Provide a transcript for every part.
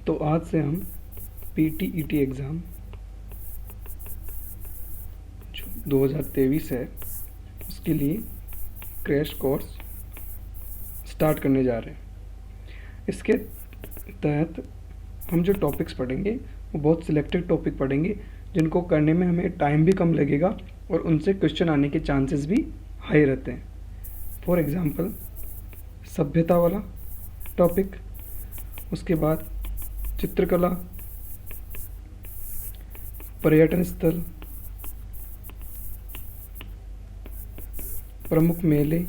तो आज से हम PTET एग्ज़ाम जो 2023 है उसके लिए क्रैश कोर्स स्टार्ट करने जा रहे हैं। इसके तहत हम जो टॉपिक्स पढ़ेंगे वो बहुत सिलेक्टेड टॉपिक पढ़ेंगे जिनको करने में हमें टाइम भी कम लगेगा और उनसे क्वेश्चन आने के चांसेस भी हाई रहते हैं। फॉर एग्ज़ाम्पल सभ्यता वाला टॉपिक, उसके बाद चित्रकला, पर्यटन स्थल, प्रमुख मेले,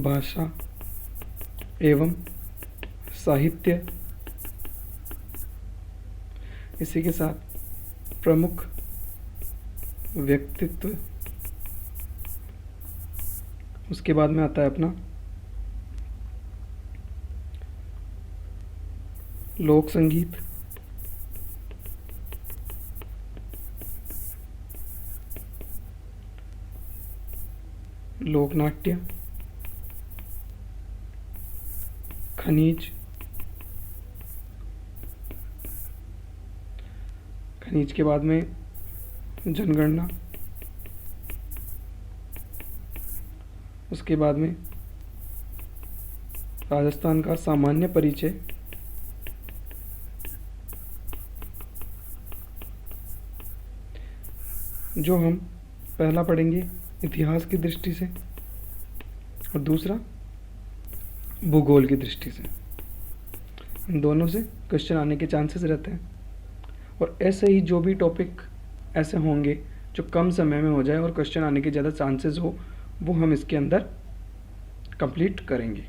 भाषा एवं साहित्य, इसी के साथ प्रमुख व्यक्तित्व, उसके बाद में आता है अपना लोक संगीत, लोकनाट्य, खनिज, खनिज के बाद में जनगणना, उसके बाद में राजस्थान का सामान्य परिचय, जो हम पहला पढ़ेंगे इतिहास की दृष्टि से और दूसरा भूगोल की दृष्टि से। इन दोनों से क्वेश्चन आने के चांसेस रहते हैं और ऐसे ही जो भी टॉपिक ऐसे होंगे जो कम समय में हो जाए और क्वेश्चन आने के ज़्यादा चांसेस हो वो हम इसके अंदर कंप्लीट करेंगे।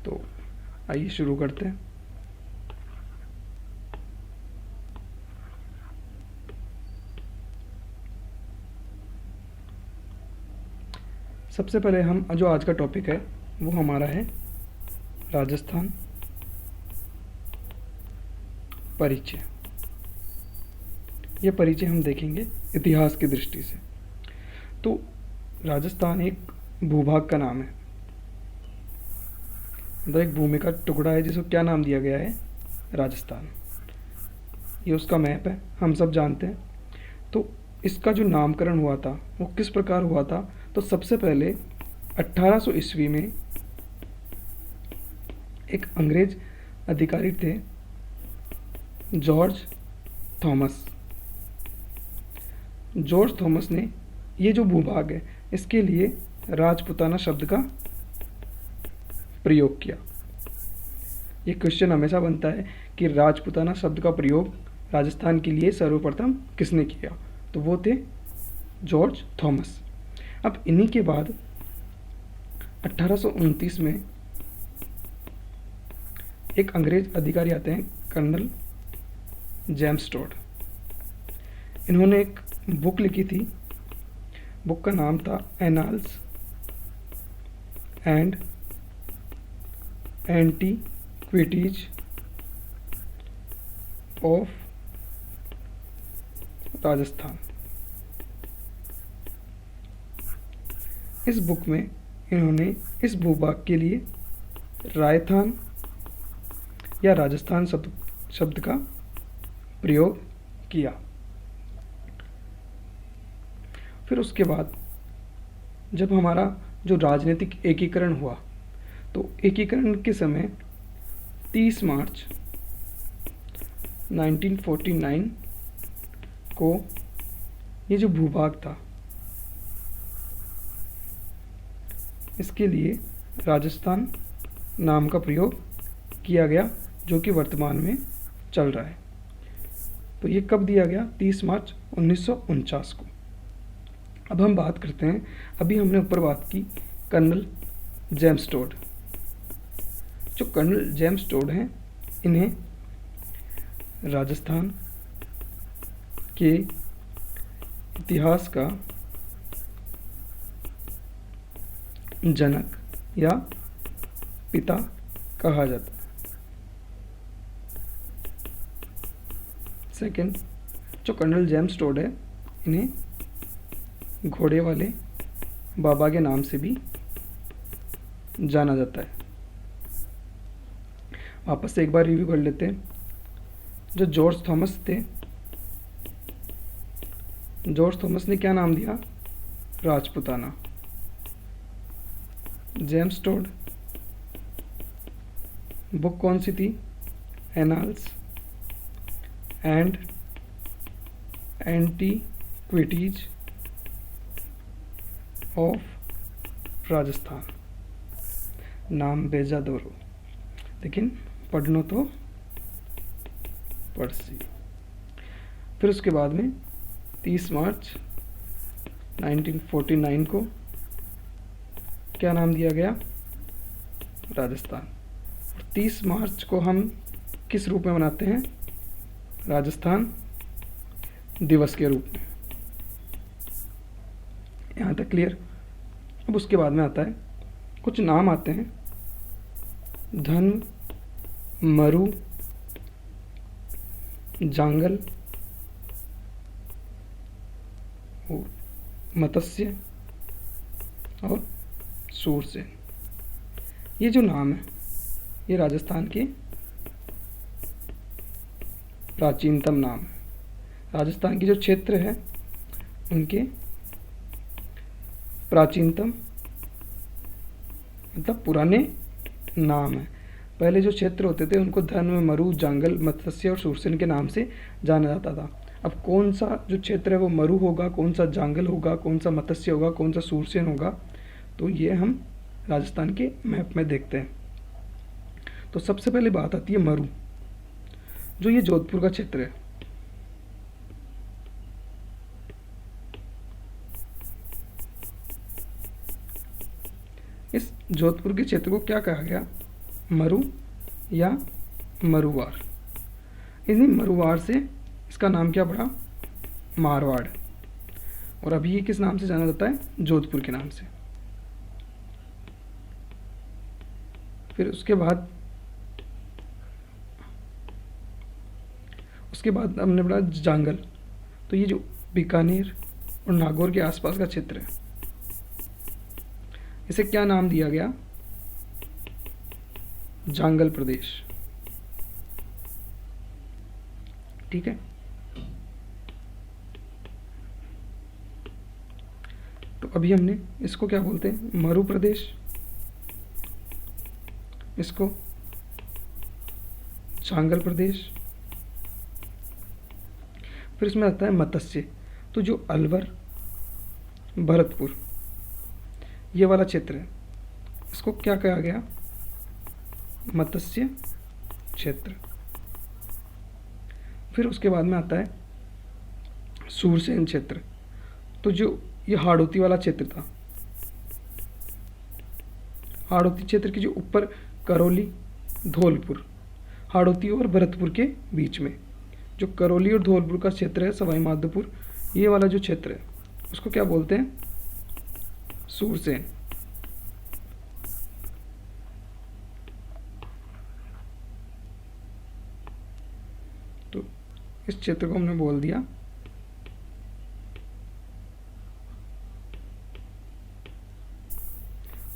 तो आइए शुरू करते हैं। सबसे पहले हम जो आज का टॉपिक है वो हमारा है राजस्थान परिचय। ये परिचय हम देखेंगे इतिहास की दृष्टि से। तो राजस्थान एक भूभाग का नाम है, मतलब एक भूमि का टुकड़ा है जिसको क्या नाम दिया गया है, राजस्थान। ये उसका मैप है, हम सब जानते हैं। तो इसका जो नामकरण हुआ था वो किस प्रकार हुआ था, तो सबसे पहले 1800 ईस्वी में एक अंग्रेज अधिकारी थे जॉर्ज थॉमस। जॉर्ज थॉमस ने ये जो भूभाग है इसके लिए राजपुताना शब्द का प्रयोग किया। ये क्वेश्चन हमेशा बनता है कि राजपुताना शब्द का प्रयोग राजस्थान के लिए सर्वप्रथम किसने किया, तो वो थे जॉर्ज थॉमस। अब इन्हीं के बाद 1829 में एक अंग्रेज अधिकारी आते हैं कर्नल जेम्स टोड। इन्होंने एक बुक लिखी थी, बुक का नाम था annals and antiquities of Rajasthan. इस बुक में इन्होंने इस भूभाग के लिए राजस्थान या राजस्थान शब्द का प्रयोग किया। फिर उसके बाद जब हमारा जो राजनीतिक एकीकरण हुआ तो एकीकरण के समय 30 मार्च 1949 को ये जो भूभाग था इसके लिए राजस्थान नाम का प्रयोग किया गया, जो कि वर्तमान में चल रहा है। तो ये कब दिया गया, 30 मार्च 1949 को। अब हम बात करते हैं, अभी हमने ऊपर बात की कर्नल जेम्स टोड। जो कर्नल जेम्स टोड हैं इन्हें राजस्थान के इतिहास का जनक या पिता कहा जाता है। सेकंड, जो कर्नल जेम्स टोड है इन्हें घोड़े वाले बाबा के नाम से भी जाना जाता है। वापस से एक बार रिव्यू कर लेते हैं। जो जॉर्ज थॉमस थे, जॉर्ज थॉमस ने क्या नाम दिया? राजपुताना। जेम्स टोड, बुक कौन सी थी? Annals and antiquities of Rajasthan. नाम बेजा दोरो, लेकिन पढ़नो तो पड़सी। फिर उसके बाद में 30 मार्च 1949 को क्या नाम दिया गया? राजस्थान। 30 मार्च को हम किस रूप में मनाते हैं? राजस्थान दिवस के रूप में। यहाँ तक क्लियर? अब उसके बाद में आता है, कुछ नाम आते हैं, धन, मरु, जांगल और मत्स्य और सूरसेन। ये जो नाम है ये राजस्थान के प्राचीनतम नाम है। राजस्थान के जो क्षेत्र है उनके प्राचीनतम मतलब पुराने नाम है। पहले जो क्षेत्र होते थे उनको धन्व, मरु, जांगल, मत्स्य और सूरसेन के नाम से जाना जाता था। अब कौन सा जो क्षेत्र है वो मरु होगा, कौन सा जांगल होगा, कौन सा मत्स्य होगा, कौन सा सूरसेन होगा, तो ये हम राजस्थान के मैप में देखते हैं। तो सबसे पहले बात आती है मरु, जो ये जोधपुर का क्षेत्र है। इस जोधपुर के क्षेत्र को क्या कहा गया? मरु या मरुवार। इन्हीं मरुवार से इसका नाम क्या पड़ा? मारवाड़। और अभी ये किस नाम से जाना जाता है? जोधपुर के नाम से। फिर उसके बाद हमने पढ़ा जांगल। तो ये जो बीकानेर और नागौर के आसपास का क्षेत्र है, इसे क्या नाम दिया गया? जांगल प्रदेश। ठीक है। तो अभी हमने इसको क्या बोलते हैं? मरु प्रदेश, इसको जांगल प्रदेश। फिर इसमें आता है मत्स्य। तो जो अलवर, भरतपुर ये वाला क्षेत्र है, इसको क्या कहा गया? मत्स्य क्षेत्र। फिर उसके बाद में आता है सूरसेन क्षेत्र। तो जो ये हाड़ौती वाला क्षेत्र था, हाड़ौती क्षेत्र के जो ऊपर करौली, धौलपुर, हाड़ौती और भरतपुर के बीच में जो करौली और धौलपुर का क्षेत्र है, सवाई माधोपुर, ये वाला जो क्षेत्र है उसको क्या बोलते हैं? सूरसेन। तो इस क्षेत्र को हमने बोल दिया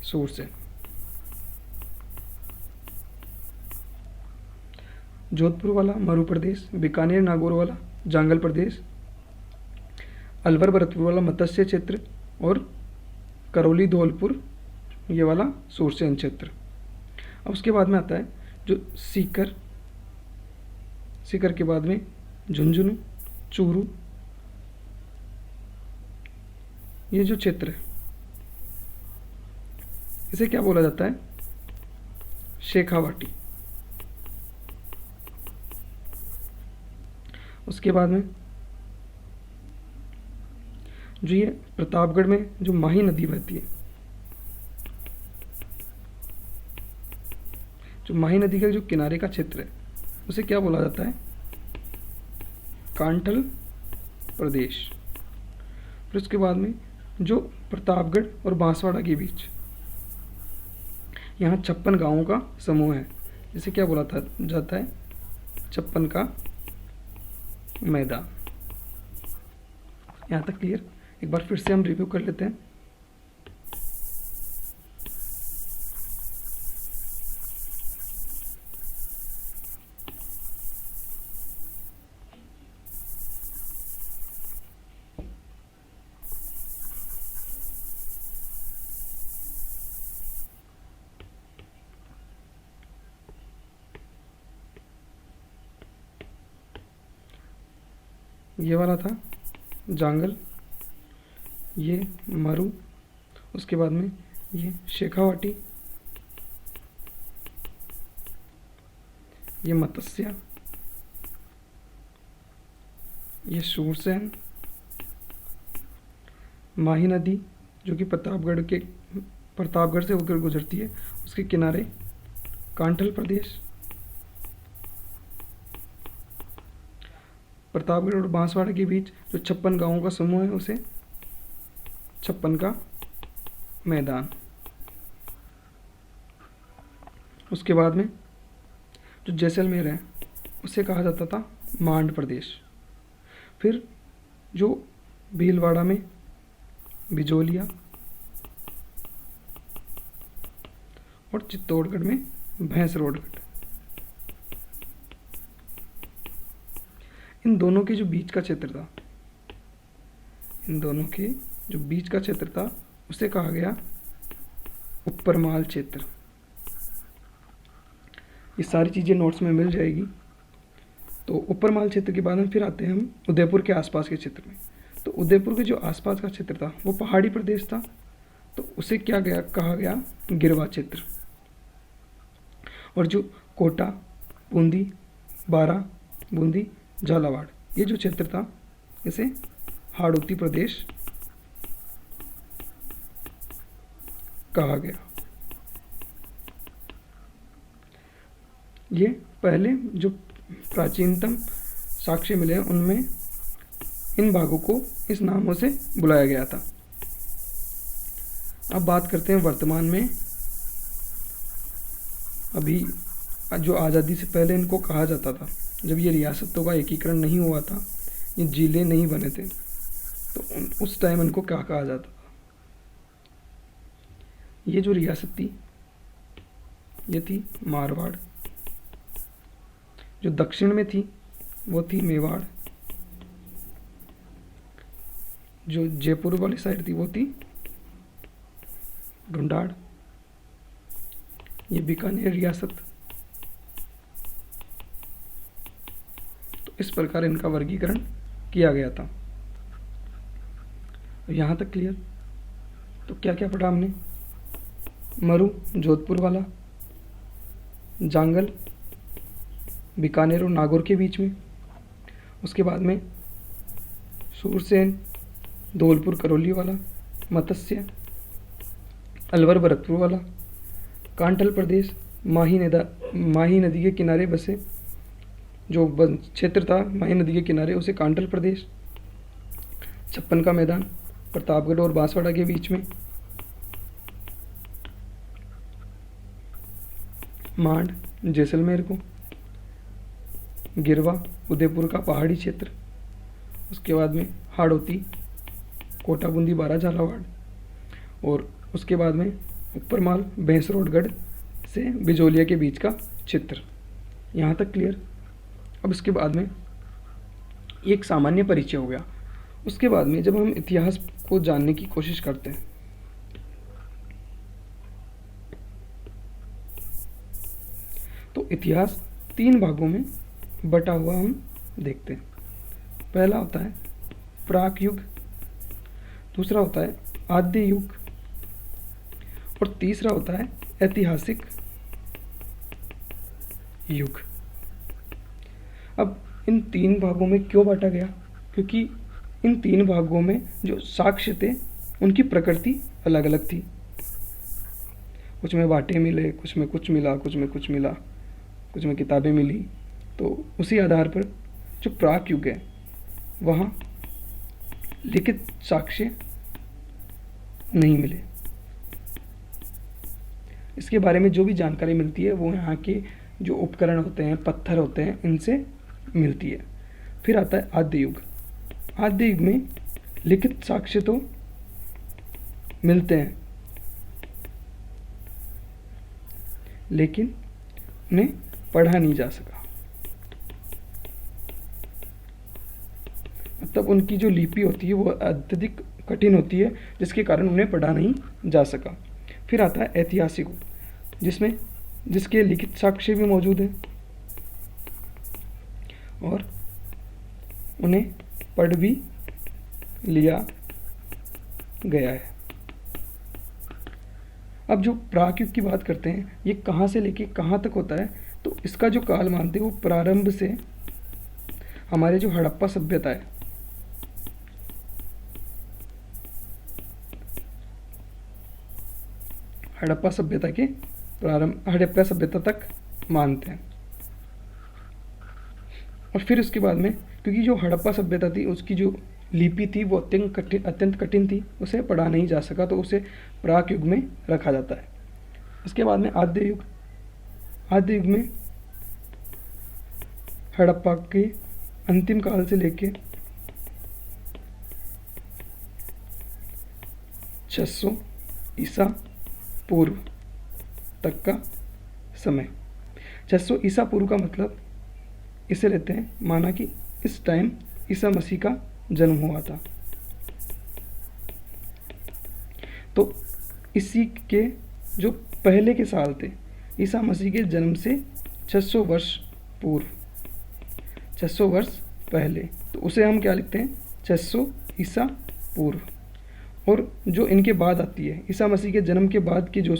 सूरसेन। जोधपुर वाला मरु प्रदेश, बीकानेर नागौर वाला जांगल प्रदेश, अलवर भरतपुर वाला मत्स्य क्षेत्र और करौली धौलपुर ये वाला सूरसेन क्षेत्र। अब उसके बाद में आता है जो सीकर, सीकर के बाद में झुंझुनू, चूरू, ये जो क्षेत्र है इसे क्या बोला जाता है? शेखावाटी। उसके बाद में जो ये प्रतापगढ़ में जो माही नदी बहती है, जो माही नदी का जो किनारे का क्षेत्र है उसे क्या बोला जाता है? कांठल प्रदेश। फिर उसके बाद में जो प्रतापगढ़ और बांसवाड़ा के बीच यहाँ 56 गांवों का समूह है, जिसे क्या बोला जाता है? 56 का मैदान। यहाँ तक क्लियर? एक बार फिर से हम रिव्यू कर लेते हैं। ये वाला था जांगल, ये मरु, उसके बाद में ये शेखावाटी, ये मत्स्य, ये शूरसेन, माही नदी जो कि प्रतापगढ़ से होकर गुजरती है, उसके किनारे कांठल प्रदेश, प्रतापगढ़ और बांसवाड़ा के बीच जो 56 गांवों का समूह है उसे 56 का मैदान। उसके बाद में जो जैसलमेर है उसे कहा जाता था मांड प्रदेश। फिर जो भीलवाड़ा में बिजोलिया और चित्तौड़गढ़ में भैंसरोडगढ़, इन दोनों के जो बीच का क्षेत्र था, इन दोनों के जो बीच का क्षेत्र था उसे कहा गया उपरमाल क्षेत्र। ये सारी चीज़ें नोट्स में मिल जाएगी। तो उपरमाल क्षेत्र के बाद में फिर आते हैं हम उदयपुर के आसपास के क्षेत्र में। तो उदयपुर के जो आसपास का क्षेत्र था वो पहाड़ी प्रदेश था, तो उसे कहा गया गिरवा क्षेत्र। और जो कोटा, बूंदी, बारा, बूंदी, झालावाड़, ये जो क्षेत्र था इसे हाड़ौती प्रदेश कहा गया। ये पहले जो प्राचीनतम साक्ष्य मिले हैं उनमें इन भागों को इस नामों से बुलाया गया था। अब बात करते हैं वर्तमान में। अभी जो आज़ादी से पहले इनको कहा जाता था, जब ये रियासतों का एकीकरण नहीं हुआ था, ये जिले नहीं बने थे, तो उस टाइम इनको क्या कहा जाता था। ये जो रियासत थी ये थी मारवाड़, जो दक्षिण में थी वो थी मेवाड़, जो जयपुर वाली साइड थी वो थी ढूंढाड़, ये बीकानेर रियासत। तो इस प्रकार इनका वर्गीकरण किया गया था। यहाँ तक क्लियर। तो क्या क्या पढ़ा हमने? मरु जोधपुर वाला, जांगल बीकानेर और नागौर के बीच में, उसके बाद में शूरसेन धौलपुर करौली वाला, मत्स्य अलवर भरतपुर वाला, कांठल प्रदेश माही नदी के किनारे बसे जो क्षेत्र था माही नदी के किनारे उसे कांठल प्रदेश, 56 का मैदान प्रतापगढ़ और बांसवाड़ा के बीच में, मांड जैसलमेर को, गिरवा उदयपुर का पहाड़ी क्षेत्र, उसके बाद में हाड़ौती कोटा बूंदी बारा झालावाड़, और उसके बाद में उपरमाल भैंसरोडगढ़ से बिजोलिया के बीच का क्षेत्र। यहाँ तक क्लियर। अब इसके बाद में एक सामान्य परिचय हो गया। उसके बाद में जब हम इतिहास को जानने की कोशिश करते हैं तो इतिहास 3 भागों में बटा हुआ हम देखते हैं। पहला होता है प्राक युग, दूसरा होता है आद्य युग, और तीसरा होता है ऐतिहासिक युग। अब इन 3 भागों में क्यों बांटा गया? क्योंकि इन 3 भागों में जो साक्ष्य थे उनकी प्रकृति अलग अलग थी। कुछ में बाटे मिले, कुछ में कुछ मिला, कुछ में कुछ मिला, कुछ में किताबें मिली। तो उसी आधार पर जो प्राक युग है वहाँ लिखित साक्ष्य नहीं मिले। इसके बारे में जो भी जानकारी मिलती है वो यहाँ के जो उपकरण होते हैं, पत्थर होते हैं, इनसे मिलती है। फिर आता है आद्य युग। आद्य युग में लिखित साक्ष्य तो मिलते हैं लेकिन उन्हें पढ़ा नहीं जा सका। मतलब उनकी जो लिपि होती है वो अत्यधिक कठिन होती है जिसके कारण उन्हें पढ़ा नहीं जा सका। फिर आता है ऐतिहासिक युग जिसके लिखित साक्ष्य भी मौजूद हैं और उन्हें पढ़ भी लिया गया है। अब जो प्राकयुग की बात करते हैं, ये कहाँ से लेके कहाँ तक होता है, तो इसका जो काल मानते हैं वो प्रारंभ से हमारे जो हड़प्पा सभ्यता है, हड़प्पा सभ्यता के प्रारंभ, हड़प्पा सभ्यता तक मानते हैं। और फिर उसके बाद में, क्योंकि जो हड़प्पा सभ्यता थी उसकी जो लिपि थी वो अत्यंत कठिन थी, उसे पढ़ा नहीं जा सका, तो उसे प्राक युग में रखा जाता है। उसके बाद में आद्य युग, आद्य युग में हड़प्पा के अंतिम काल से लेके 600 ईसा पूर्व तक का समय। 600 ईसा पूर्व का मतलब इसे लेते हैं, माना कि इस टाइम ईसा मसीह का जन्म हुआ था, तो इसी के जो पहले के साल थे ईसा मसीह के जन्म से 600 वर्ष पूर्व, 600 वर्ष पहले, तो उसे हम क्या लिखते हैं, 600 ईसा पूर्व। और जो इनके बाद आती है, ईसा मसीह के जन्म के बाद की जो,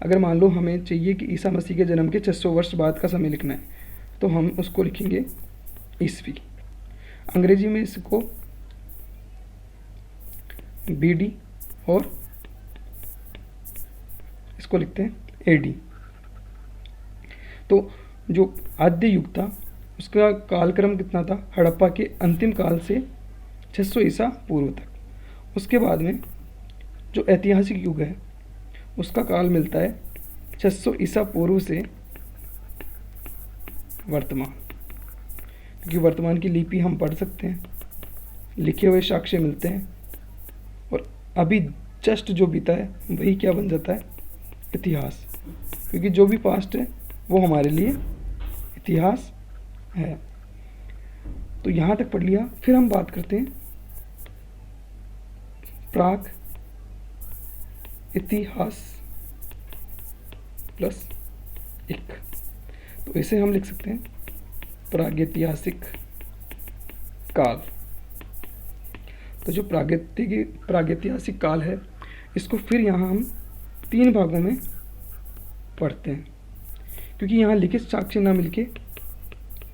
अगर मान लो हमें चाहिए कि ईसा मसीह के जन्म के 600 वर्ष बाद का समय लिखना है, तो हम उसको लिखेंगे ईस्वी। अंग्रेजी में इसको बीडी और इसको लिखते हैं एडी। तो जो आद्य युग था उसका कालक्रम कितना था, हड़प्पा के अंतिम काल से 600 ईसा पूर्व तक। उसके बाद में जो ऐतिहासिक युग है उसका काल मिलता है 600 ईसा पूर्व से वर्तमान, क्योंकि वर्तमान की लिपि हम पढ़ सकते हैं, लिखे हुए साक्ष्य मिलते हैं, और अभी जस्ट जो बीता है वही क्या बन जाता है, इतिहास, क्योंकि जो भी पास्ट है वो हमारे लिए इतिहास है। तो यहाँ तक पढ़ लिया। फिर हम बात करते हैं प्राक इतिहास प्लस एक, तो इसे हम लिख सकते हैं प्रागैतिहासिक काल। तो जो प्रागैतिहासिक काल है इसको फिर यहाँ हम 3 भागों में पढ़ते हैं, क्योंकि यहाँ लिखित साक्ष्य ना मिलके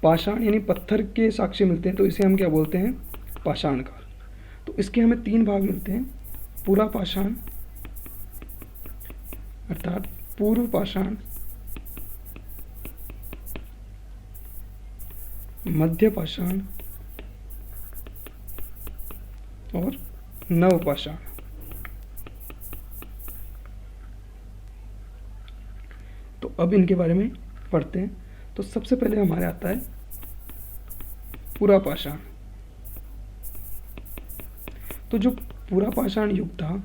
पाषाण यानी पत्थर के साक्ष्य मिलते हैं, तो इसे हम क्या बोलते हैं, पाषाण काल। तो इसके हमें 3 भाग मिलते हैं, पूरा पाषाण अर्थात पूर्व पाषाण, मध्य पाषाण और नव पाषाण। तो अब इनके बारे में पढ़ते हैं। तो सबसे पहले हमारे आता है पूरा पाषाण। तो जो पूरा पाषाण युग था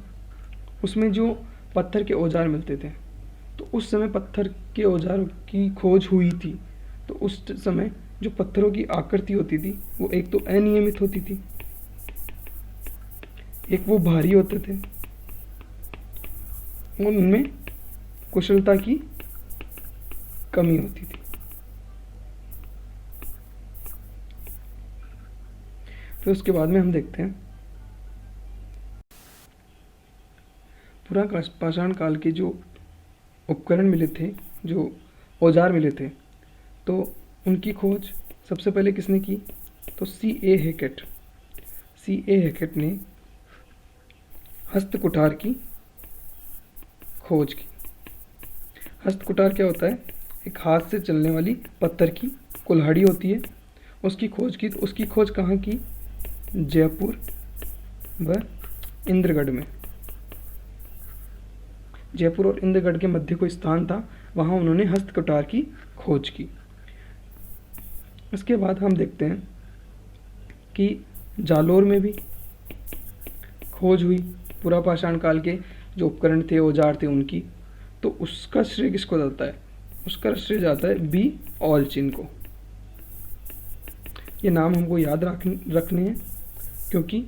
उसमें जो पत्थर के औजार मिलते थे, तो उस समय पत्थर के औजारों की खोज हुई थी। तो उस समय जो पत्थरों की आकृति होती थी वो एक तो अनियमित होती थी, एक वो भारी होते थे, और उनमें कुशलता की कमी होती थी। फिर उसके बाद में हम देखते हैं पूरा पाषाण काल के जो उपकरण मिले थे, जो औजार मिले थे, तो उनकी खोज सबसे पहले किसने की, तो C.A. हैकेट। C.A. हैकेट ने हस्तकुठार की खोज की। हस्तकुठार क्या होता है, एक हाथ से चलने वाली पत्थर की कुल्हाड़ी होती है, उसकी खोज की। तो उसकी खोज कहाँ की, जयपुर व इंद्रगढ़ में। जयपुर और इंद्रगढ़ के मध्य कोई स्थान था, वहाँ उन्होंने हस्तकुठार की खोज की। इसके बाद हम देखते हैं कि जालोर में भी खोज हुई पूरा पाषाण काल के जो उपकरण थे, औजार थे उनकी। तो उसका श्रेय किसको जाता है, उसका श्रेय जाता है बी ऑलचिन को। ये नाम हमको याद रखने हैं, क्योंकि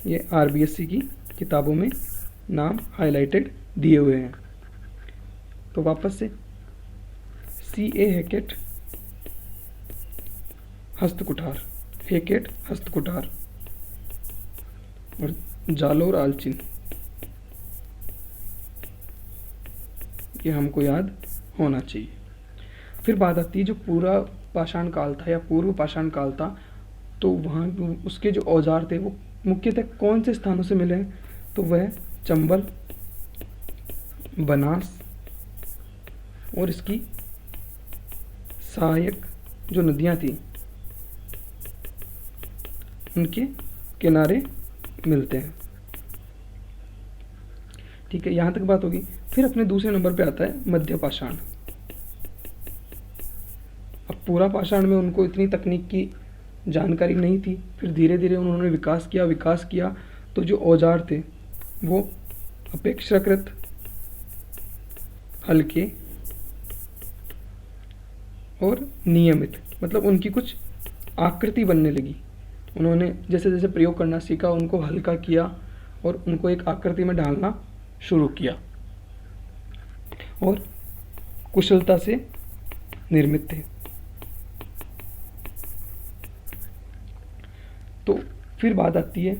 ये RBSC की किताबों में नाम हाईलाइटेड दिए हुए हैं। तो वापस से C.A. हैकेट हस्तकुठार, हैकेट हस्तकुठार। और जालोर आलचिन, ये हमको याद होना चाहिए। फिर बात आती है जो पूरा पाषाण काल था या पूर्व पाषाण काल था, तो वहाँ उसके जो औजार थे वो मुख्यतः कौन से स्थानों से मिले हैं, तो वह चंबल, बनास और इसकी सहायक जो नदियाँ थी उनके किनारे मिलते हैं। ठीक है, यहाँ तक बात होगी। फिर अपने दूसरे नंबर पे आता है मध्य पाषाण। अब पूरा पाषाण में उनको इतनी तकनीक की जानकारी नहीं थी, फिर धीरे धीरे उन्होंने विकास किया तो जो औजार थे वो अपेक्षाकृत हल्के और नियमित, मतलब उनकी कुछ आकृति बनने लगी। उन्होंने जैसे जैसे प्रयोग करना सीखा उनको हल्का किया और उनको एक आकृति में ढालना शुरू किया और कुशलता से निर्मित थे। तो फिर बात आती है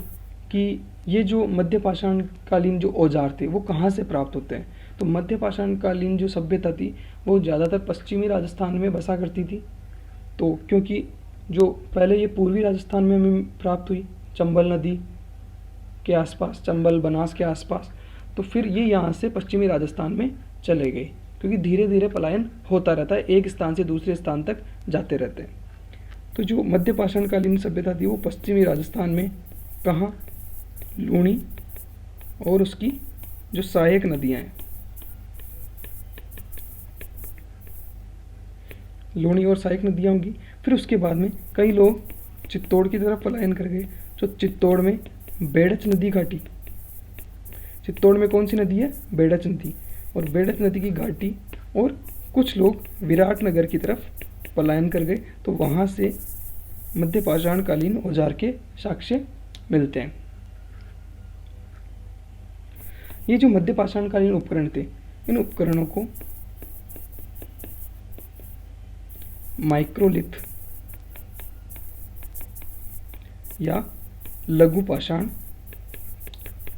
कि ये जो मध्य पाषाण कालीन जो औजार थे वो कहाँ से प्राप्त होते हैं। तो मध्य पाषाण कालीन जो सभ्यता थी वो ज़्यादातर पश्चिमी राजस्थान में बसा करती थी। तो क्योंकि जो पहले ये पूर्वी राजस्थान में हमें प्राप्त हुई, चंबल नदी के आसपास, चंबल बनास के आसपास, तो फिर ये यहाँ से पश्चिमी राजस्थान में चले गए, क्योंकि धीरे धीरे पलायन होता रहता है, एक स्थान से दूसरे स्थान तक जाते रहते हैं। तो जो मध्य पाषाण कालीन सभ्यता थी वो पश्चिमी राजस्थान में कहाँ, लूणी और उसकी जो सहायक नदियाँ हैं, लूणी और सहायक नदियाँ होंगी। फिर उसके बाद में कई लोग चित्तौड़ की तरफ पलायन कर गए। जो चित्तौड़ में बेड़च नदी घाटी, चित्तौड़ में कौन सी नदी है, बेड़च नदी, और बेड़च नदी की घाटी, और कुछ लोग विराटनगर की तरफ पलायन कर गए। तो वहाँ से मध्य पाषाण कालीन औजार के साक्ष्य मिलते हैं। ये जो मध्य पाषाण कालीन उपकरण थे, इन उपकरणों को माइक्रोलिथ या लघु पाषाण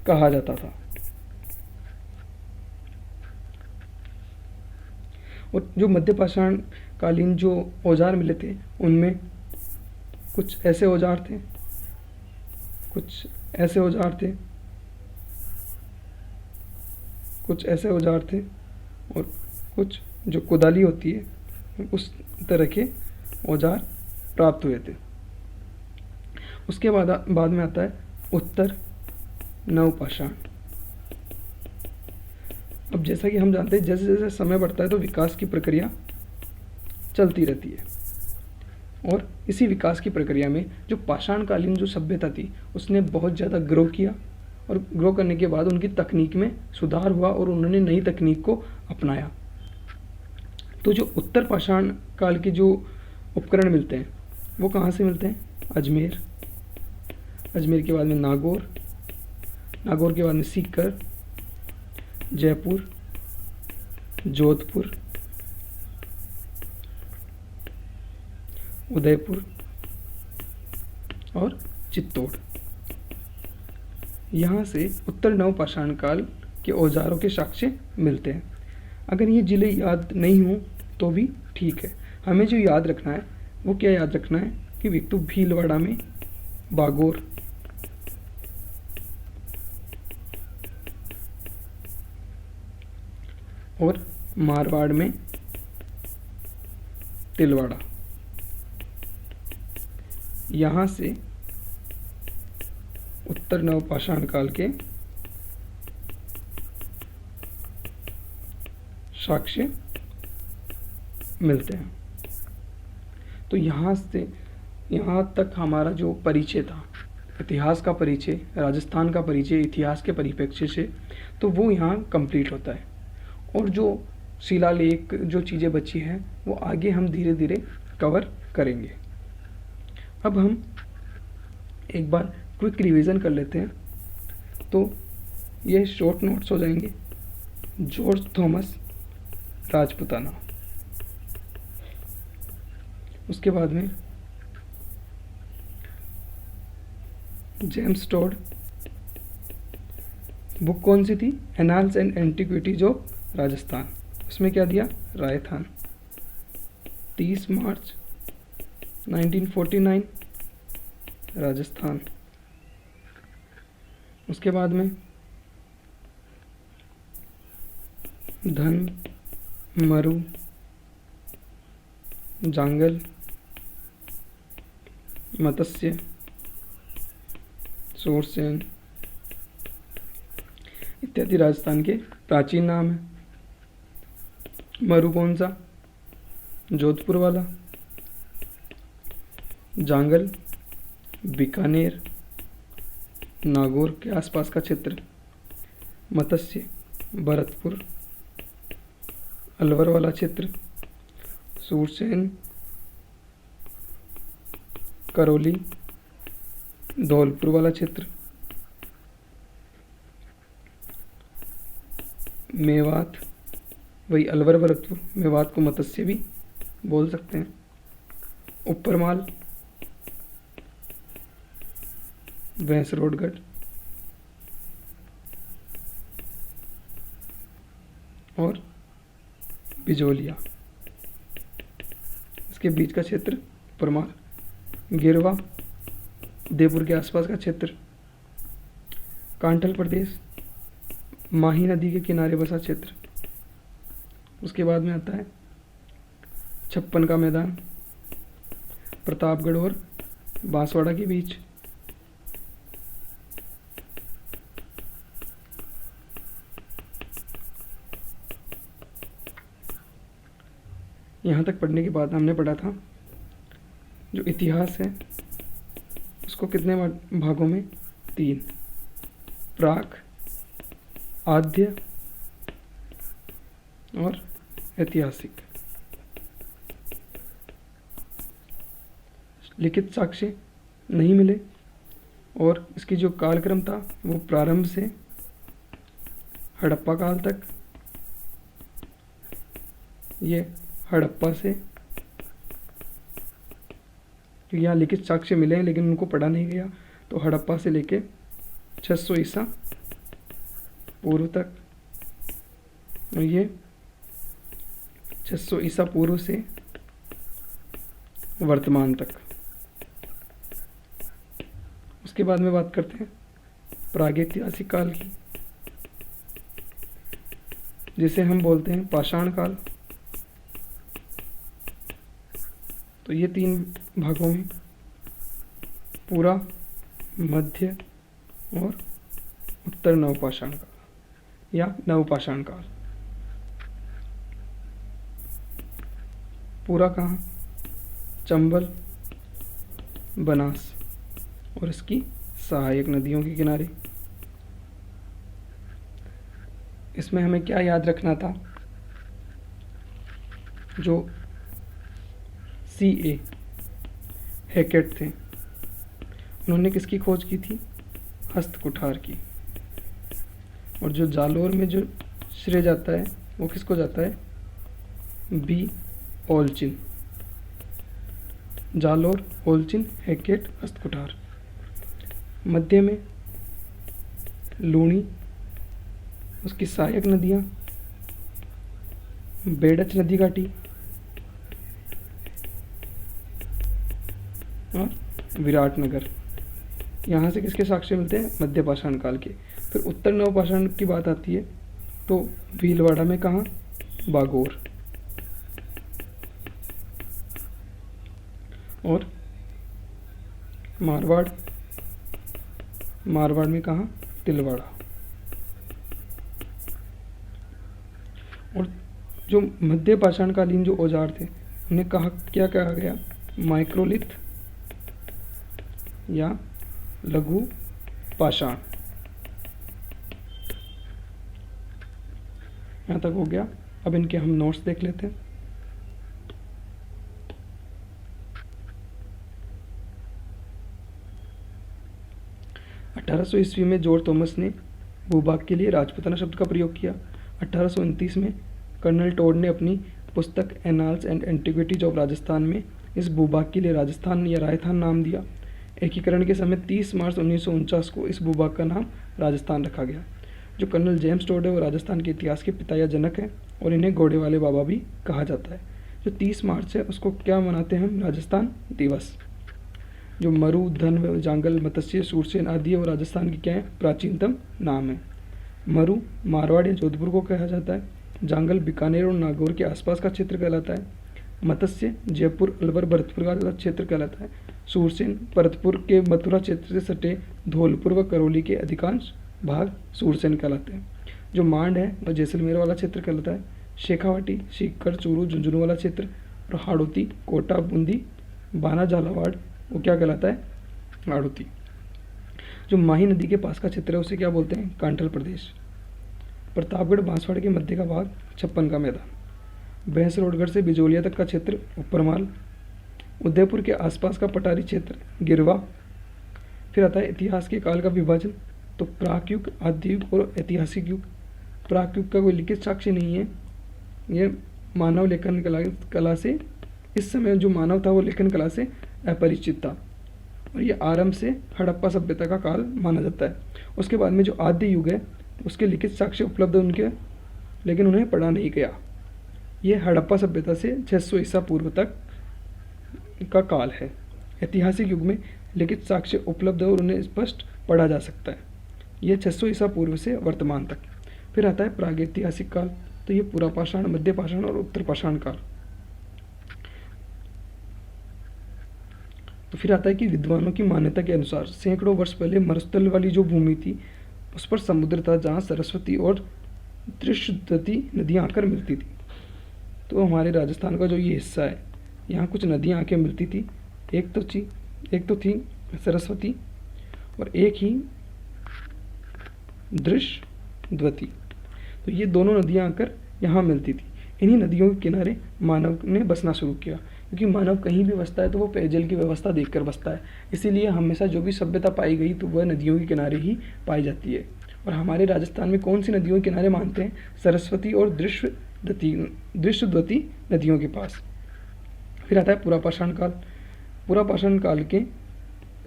कहा जाता था। और जो मध्य पाषाण कालीन जो औजार मिले थे उनमें कुछ ऐसे औजार थे, कुछ ऐसे औजार थे, कुछ ऐसे औजार थे, और कुछ जो कुदाली होती है उस तरह के औजार प्राप्त हुए थे। उसके बाद में आता है उत्तर नवपाषाण। अब जैसा कि हम जानते हैं जैसे जैसे समय बढ़ता है तो विकास की प्रक्रिया चलती रहती है, और इसी विकास की प्रक्रिया में जो पाषाणकालीन जो सभ्यता थी उसने बहुत ज़्यादा ग्रो किया, और ग्रो करने के बाद उनकी तकनीक में सुधार हुआ और उन्होंने नई तकनीक को अपनाया। तो जो उत्तर पाषाण काल के जो उपकरण मिलते हैं वो कहाँ से मिलते हैं, अजमेर, अजमेर के बाद में नागौर, नागौर के बाद में सीकर, जयपुर, जोधपुर, उदयपुर और चित्तौड़। यहाँ से उत्तर नवपाषाण काल के औजारों के साक्ष्य मिलते हैं। अगर ये जिले याद नहीं हो तो भी ठीक है, हमें जो याद रखना है वो क्या याद रखना है कि एक तो भीलवाड़ा में बागोर, और मारवाड़ में तिलवाड़ा। यहाँ से उत्तर नवपाषाण काल के साक्ष्य मिलते हैं। तो यहाँ से यहाँ तक हमारा जो परिचय था, इतिहास का परिचय, राजस्थान का परिचय इतिहास के परिप्रेक्ष्य से, तो वो यहाँ कंप्लीट होता है। और जो शिलालेख जो चीज़ें बची हैं वो आगे हम धीरे धीरे कवर करेंगे। अब हम एक बार क्विक रिवीजन कर लेते हैं, तो ये शॉर्ट नोट्स हो जाएंगे। जॉर्ज थॉमस राजपुताना, उसके बाद में जेम्स टॉड बुक कौन सी थी? Annals and antiquities of Rajasthan. उसमें क्या दिया? रायथान। 30 मार्च 1949 राजस्थान। उसके बाद में धन, मरु, जांगल, मत्स्य, सूरसेन इत्यादि राजस्थान के प्राचीन नाम है। मरु कौन सा? जोधपुर वाला। जांगल बीकानेर, नागौर के आसपास का क्षेत्र। मत्स्य भरतपुर, अलवर वाला क्षेत्र। सूरसेन करौली, धौलपुर वाला क्षेत्र। मेवात वही अलवर भरतपुर, मेवात को मत्स्य भी बोल सकते हैं। ऊपरमाल भैंसरोडगढ़ और बिजोलिया, इसके बीच का क्षेत्र ऊपरमाल। गिरवा उदयपुर के आसपास का क्षेत्र। कांठल प्रदेश माही नदी के किनारे बसा क्षेत्र। उसके बाद में आता है छप्पन का मैदान, प्रतापगढ़ और बांसवाड़ा के बीच। यहाँ तक पढ़ने के बाद हमने पढ़ा था जो इतिहास है उसको कितने भागों में? 3। प्राक, आद्य और ऐतिहासिक। लिखित साक्ष्य नहीं मिले और इसकी जो कालक्रम था वो प्रारंभ से हड़प्पा काल तक। ये हड़प्पा से, क्योंकि यहाँ लिखित साक्ष्य मिले हैं लेकिन उनको पढ़ा नहीं गया, तो हड़प्पा से लेके 600 ईसा पूर्व तक, और ये 600 ईसा पूर्व से वर्तमान तक। उसके बाद में बात करते हैं प्रागैतिहासिक काल की, जिसे हम बोलते हैं पाषाण काल। तो ये 3 भागों में पूरा, मध्य और उत्तर नवपाषाण काल या नवपाषाण काल। पूरा कहाँ? चंबल, बनास और इसकी सहायक नदियों के किनारे। इसमें हमें क्या याद रखना था? जो C.A. हैकेट थे, उन्होंने किसकी खोज की थी? हस्तकुठार की। और जो जालोर में जो श्रेय जाता है वो किसको जाता है? B. ओलचिन। जालोर, ओलचिन, हैकेट, हस्तकुठार। मध्य में लूणी, उसकी सहायक नदियाँ बेडच नदी घाटी और विराटनगर। यहाँ से किसके साक्ष्य मिलते हैं? मध्य पाषाण काल के। फिर उत्तर नवपाषाण की बात आती है तो भीलवाड़ा में कहाँ? बागोर। और मारवाड़ में कहाँ? तिलवाड़ा। और जो मध्य पाषाण कालीन जो औजार थे उन्हें क्या कहा गया? माइक्रोलिथ या लघु पाषाण। यहाँ तक हो गया। अब इनके हम नोट्स देख लेते हैं। ईस्वी में जॉर्ज थॉमस ने भूभाग के लिए राजपूताना शब्द का प्रयोग किया। 1829 में कर्नल टॉड ने अपनी पुस्तक annals and antiquities of Rajasthan में इस भूभाग के लिए राजस्थान या रायथान नाम दिया। एकीकरण के समय 30 मार्च 1949 को इस भूभाग का नाम राजस्थान रखा गया। जो कर्नल जेम्स टोड है वो राजस्थान के इतिहास के पिता या जनक हैं और इन्हें घोड़े वाले बाबा भी कहा जाता है। जो 30 मार्च है उसको क्या मनाते हैं हम, राजस्थान दिवस। जो मरु, धन, जांगल, मत्स्य, सूरसेन आदि है वो राजस्थान की क्या है, प्राचीनतम नाम है। मरु मारवाड़ या जोधपुर को कहा जाता है। जांगल बीकानेर और नागौर के आसपास का क्षेत्र कहलाता है। मत्स्य जयपुर, अलवर, भरतपुर का क्षेत्र कहलाता है। सूरसेन भरतपुर के मथुरा क्षेत्र से सटे धौलपुर व करौली के अधिकांश भाग सूरसेन कहलाते हैं। जो मांड है वह जैसलमेर वाला क्षेत्र कहलाता है। शेखावाटी, सीकर, चूरू, झुंझुनू वाला क्षेत्र और हाड़ौती, कोटा, बूंदी, बाना, झालावाड़ वो क्या कहलाता है, हाड़ौती। जो माही नदी के पास का क्षेत्र है उसे क्या बोलते हैं, कांठल प्रदेश। प्रतापगढ़ बांसवाड़े के मध्य का भाग 56 का मैदान। भैंसरोडगढ़ से बिजोलिया तक का क्षेत्र उपरमाल। उदयपुर के आसपास का पठारी क्षेत्र गिरवा। फिर आता है इतिहास के काल का विभाजन। तो प्राक युग, आदि युग और ऐतिहासिक युग। प्राक युग का कोई लिखित साक्ष्य नहीं है, ये मानव लेखन कला से, इस समय जो मानव था वो लेखन कला से अपरिचित था और ये आरंभ से हड़प्पा सभ्यता का काल माना जाता है। उसके बाद में जो आद्य युग है उसके लिखित साक्ष्य उपलब्ध है उनके, लेकिन उन्हें पढ़ा नहीं गया। ये हड़प्पा सभ्यता से 600 ईसा पूर्व तक का काल है। ऐतिहासिक युग में लिखित साक्ष्य उपलब्ध है और उन्हें स्पष्ट पढ़ा जा सकता है। ये 600 ईसा पूर्व से वर्तमान तक। फिर आता है प्रागैतिहासिक काल। तो ये पूरा पाषाण, मध्य पाषाण और उत्तर पाषाण काल। तो फिर आता है कि विद्वानों की मान्यता के अनुसार सैकड़ों वर्ष पहले मरुस्थल वाली जो भूमि थी उस पर समुद्र था, जहाँ सरस्वती और त्रिशुद्धति नदियाँ आकर मिलती थी। तो हमारे राजस्थान का जो ये हिस्सा है यहाँ कुछ नदियाँ आके मिलती थी। एक तो थी सरस्वती और एक ही दृश्यद्वती। तो ये दोनों नदियाँ आकर यहाँ मिलती थी। इन्हीं नदियों के किनारे मानव ने बसना शुरू किया, क्योंकि मानव कहीं भी बसता है तो वो पेयजल की व्यवस्था देखकर बसता है। इसीलिए हमेशा जो भी सभ्यता पाई गई तो वह नदियों के किनारे ही पाई जाती है। और हमारे राजस्थान में कौन सी नदियों के किनारे मानते हैं, सरस्वती और दृश्यद्वती नदियों के पास। फिर आता है पुरापाषाण काल। पुरापाषाण काल के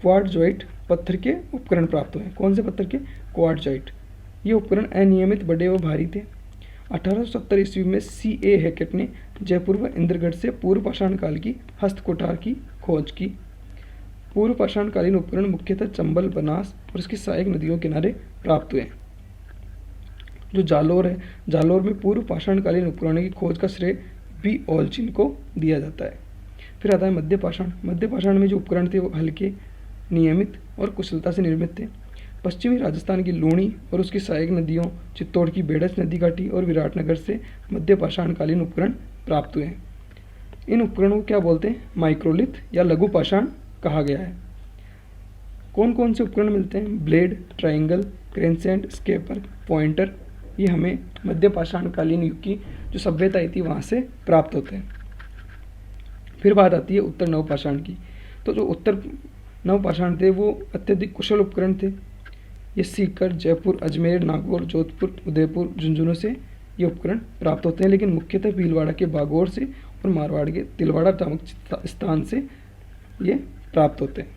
क्वार्ट्ज़ाइट पत्थर के उपकरण प्राप्त हुए। कौन से पत्थर के, क्वार्ट्ज़ाइट। ये उपकरण अनियमित, बड़े व भारी थे। 1870 ईस्वी में C.A. हैकेट ने जयपुर व इंद्रगढ़ से पूर्व पाषाण काल की हस्तकुठार की खोज की। पूर्व पाषाणकालीन उपकरण मुख्यतः चंबल, बनास और इसकी सहायक नदियों के किनारे प्राप्त हुए। जो जालोर है, जालोर में पूर्व पाषाणकालीन उपकरणों की खोज का श्रेय बी. ओलचिन को दिया जाता है। फिर आता है मध्य पाषाण। मध्य पाषाण में जो उपकरण थे वो हल्के, नियमित और कुशलता से निर्मित थे। पश्चिमी राजस्थान की लूणी और उसकी सहायक नदियों, चित्तौड़ की बेड़च नदी घाटी और विराटनगर से मध्य पाषाणकालीन उपकरण प्राप्त हुए। इन उपकरणों को क्या बोलते हैं, माइक्रोलिथ या लघु पाषाण कहा गया है। कौन कौन से उपकरण मिलते हैं, blade, triangle, crescent, scraper, pointer. ये हमें मध्य पाषाणकालीन युग की जो सभ्यता थी वहाँ से प्राप्त होते हैं। फिर बात आती है उत्तर नवपाषाण की। तो जो उत्तर नवपाषाण थे वो अत्यधिक कुशल उपकरण थे। ये सीकर, जयपुर, अजमेर, नागौर, जोधपुर, उदयपुर, झुंझुनू से ये उपकरण प्राप्त होते हैं, लेकिन मुख्यतः भीलवाड़ा के बागौर से और मारवाड़ के तिलवाड़ा नामक स्थान से ये प्राप्त होते हैं।